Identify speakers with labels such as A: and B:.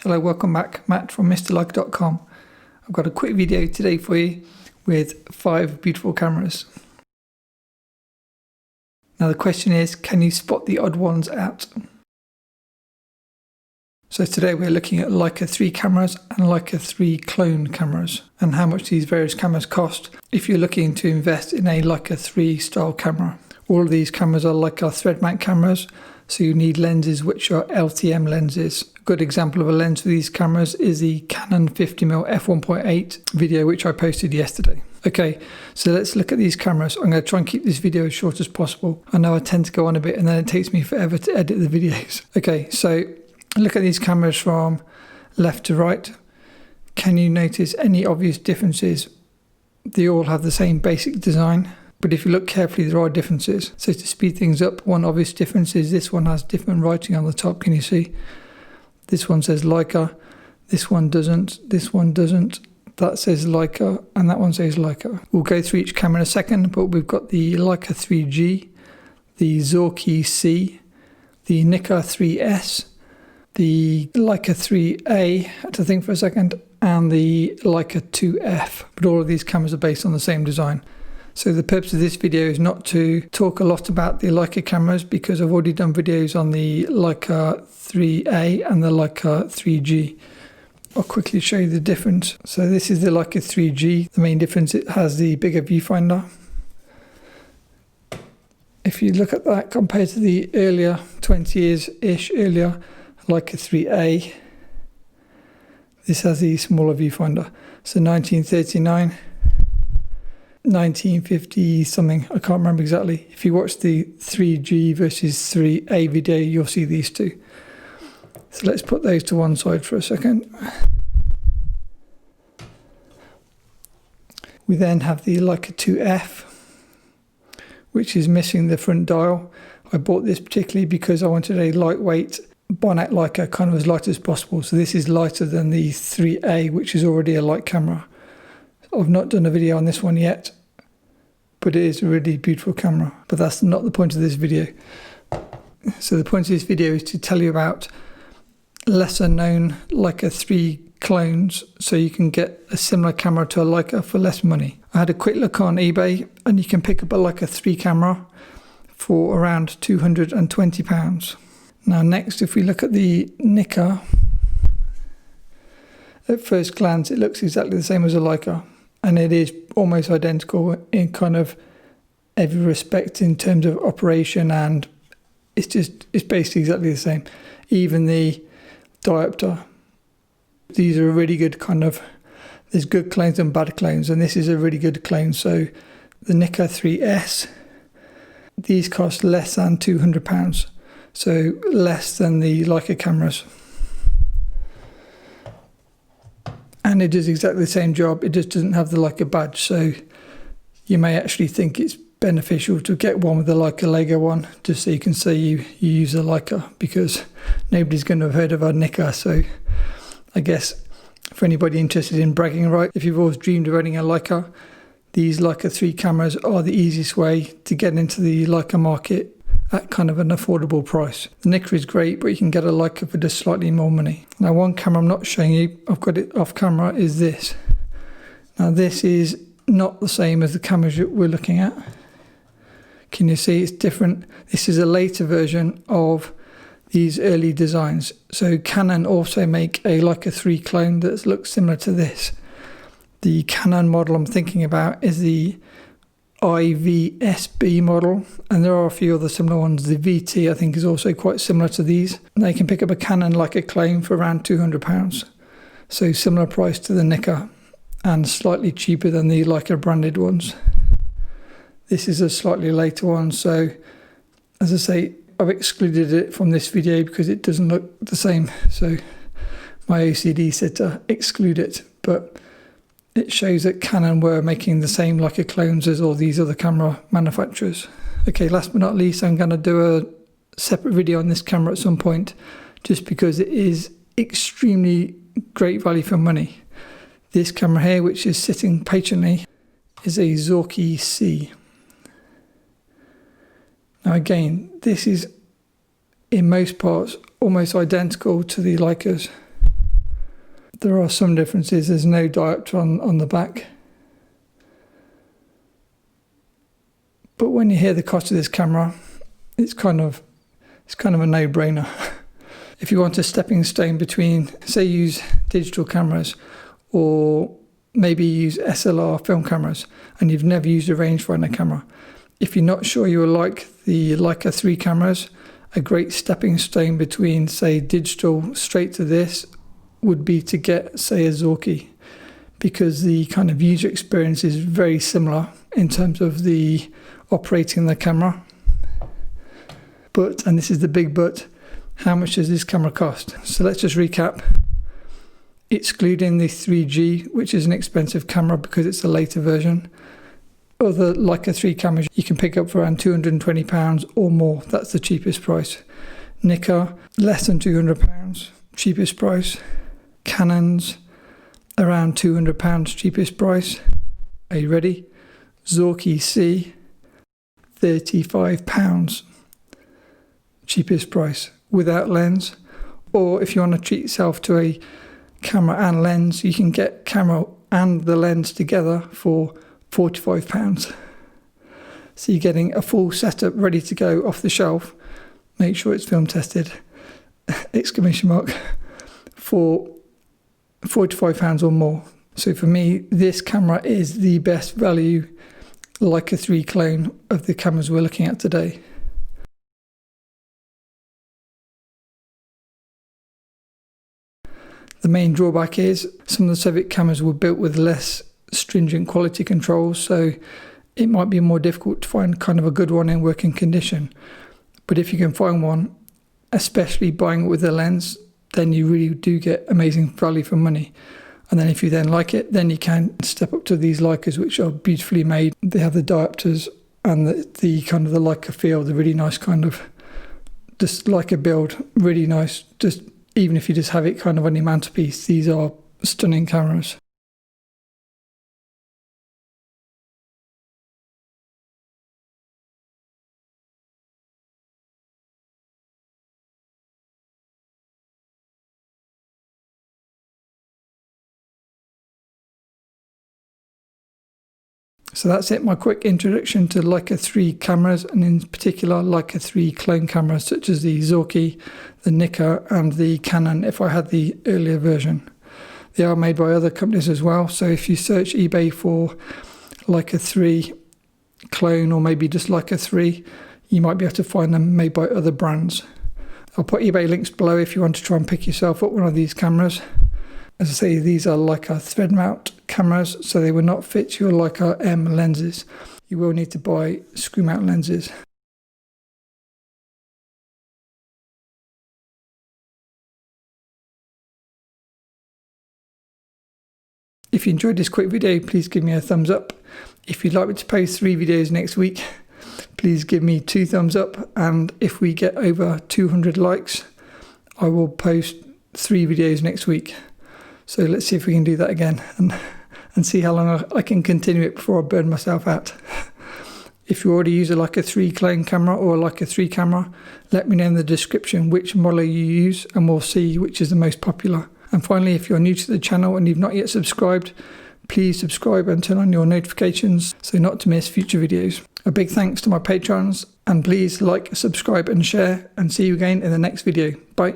A: Hello, welcome back. Matt from MrLeica.com. I've got a quick video today for you with 5 beautiful cameras. Now the question is, can you spot the odd ones out? So today we're looking at Leica 3 cameras and Leica 3 clone cameras and how much these various cameras cost if you're looking to invest in a Leica 3 style camera. All of these cameras are Leica thread mount cameras, so you need lenses which are LTM lenses. A good example of a lens for these cameras is the Canon 50mm f1.8 video which I posted yesterday. Okay, so let's look at these cameras. I'm going to try and keep this video as short as possible. I know I tend to go on a bit and then it takes me forever to edit the videos. Okay, so look at these cameras from left to right. Can you notice any obvious differences? They all have the same basic design, but if you look carefully there are differences. So to speed things up, one obvious difference is this one has different writing on the top. Can you see? This one says Leica, this one doesn't, this one doesn't. That says Leica and that one says Leica. We'll go through each camera in a second, but we've got the Leica 3G, the Zorki C, the Nicca 3S, the Leica 3A, I had to think for a second, and the Leica 2F. But all of these cameras are based on the same design. So the purpose of this video is not to talk a lot about the Leica cameras because I've already done videos on the Leica 3A and the Leica 3G. I'll quickly show you the difference. So this is the Leica 3G. The main difference, it has the bigger viewfinder. If you look at that compared to the earlier, 20 years-ish earlier, Leica 3A, this has the smaller viewfinder. So 1939, 1950 something, I can't remember exactly. If you watch the 3G versus 3A video, you'll see these two. So let's put those to one side for a second. We then have the Leica 2F, which is missing the front dial. I bought this particularly because I wanted a lightweight Bonnet Leica, kind of as light as possible. So this is lighter than the 3A, which is already a light camera. I've not done a video on this one yet, but it is a really beautiful camera. But that's not the point of this video. So the point of this video is to tell you about lesser known Leica 3 clones so you can get a similar camera to a Leica for less money. I had a quick look on eBay and you can pick up a Leica 3 camera for around £220. Now next, if we look at the Nicca, at first glance it looks exactly the same as a Leica, and it is almost identical in kind of every respect in terms of operation, and it's basically exactly the same. Even the diopter, these are a really good kind of, there's good clones and bad clones, and this is a really good clone. So the Nicca 3S, these cost less than £200, so less than the Leica cameras. And it does exactly the same job, it just doesn't have the Leica badge, so you may actually think it's beneficial to get one with the Leica Lego one, just so you can say you use a Leica, because nobody's going to have heard of a Nicca. So I guess for anybody interested in bragging right, if you've always dreamed of owning a Leica, these Leica 3 cameras are the easiest way to get into the Leica market at kind of an affordable price. The Nicca is great, but you can get a Leica for just slightly more money. Now one camera I'm not showing you, I've got it off camera, is this. Now this is not the same as the cameras that we're looking at. Can you see it's different? This is a later version of these early designs. So Canon also make a Leica 3 clone that looks similar to this. The Canon model I'm thinking about is the iiSB model, and there are a few other similar ones. The VT I think is also quite similar to these. They can pick up a Canon Leica clone for around £200. So similar price to the Nicca and slightly cheaper than the Leica branded ones. This is a slightly later one, so as I say, I've excluded it from this video because it doesn't look the same. So my OCD said to exclude it, but it shows that Canon were making the same Leica clones as all these other camera manufacturers. Okay, last but not least, I'm going to do a separate video on this camera at some point, just because it is extremely great value for money. This camera here, which is sitting patiently, is a Zorki C. Now again, this is in most parts almost identical to the Leicas. There are some differences. There's no diopter on the back. But when you hear the cost of this camera, it's kind of a no-brainer. If you want a stepping stone between, say, use digital cameras or maybe use SLR film cameras and you've never used a rangefinder camera, if you're not sure you will like the Leica 3 cameras, a great stepping stone between, say, digital straight to this would be to get, say, a Zorki, because the kind of user experience is very similar in terms of the operating the camera. But, and this is the big but, how much does this camera cost? So let's just recap. Excluding the 3G, which is an expensive camera because it's a later version. Other Leica 3 cameras you can pick up for around £220 or more. That's the cheapest price. Nicca, less than £200, cheapest price. Canons, around £200, cheapest price. Are you ready? Zorki C, £35, cheapest price without lens. Or if you want to treat yourself to a camera and lens, you can get camera and the lens together for £45. So you're getting a full setup ready to go off the shelf. Make sure it's film tested, exclamation mark, for £45 or more. So for me, this camera is the best value Leica 3 clone of the cameras we're looking at today. The main drawback is some of the Soviet cameras were built with less stringent quality controls, so it might be more difficult to find kind of a good one in working condition. But if you can find one, especially buying it with a lens, then you really do get amazing value for money. And then if you then like it, then you can step up to these Leicas, which are beautifully made. They have the diopters and the kind of the Leica feel, the really nice kind of just Leica build, really nice. Just even if you just have it kind of on your mantelpiece, these are stunning cameras. So that's it, my quick introduction to Leica 3 cameras, and in particular Leica 3 clone cameras such as the Zorki, the Nicca and the Canon if I had the earlier version. They are made by other companies as well, so if you search eBay for Leica 3 clone or maybe just Leica 3, you might be able to find them made by other brands. I'll put eBay links below if you want to try and pick yourself up one of these cameras. As I say, these are Leica thread mount cameras, so they will not fit your Leica M lenses. You will need to buy screw mount lenses. If you enjoyed this quick video, please give me a thumbs up. If you'd like me to post 3 videos next week, please give me 2 thumbs up. And if we get over 200 likes, I will post 3 videos next week. So let's see if we can do that again and see how long I can continue it before I burn myself out. If you already use a Leica 3 clone camera or a Leica 3 camera, let me know in the description which model you use and we'll see which is the most popular. And finally, if you're new to the channel and you've not yet subscribed, please subscribe and turn on your notifications so not to miss future videos. A big thanks to my patrons, and please like, subscribe and share, and see you again in the next video. Bye.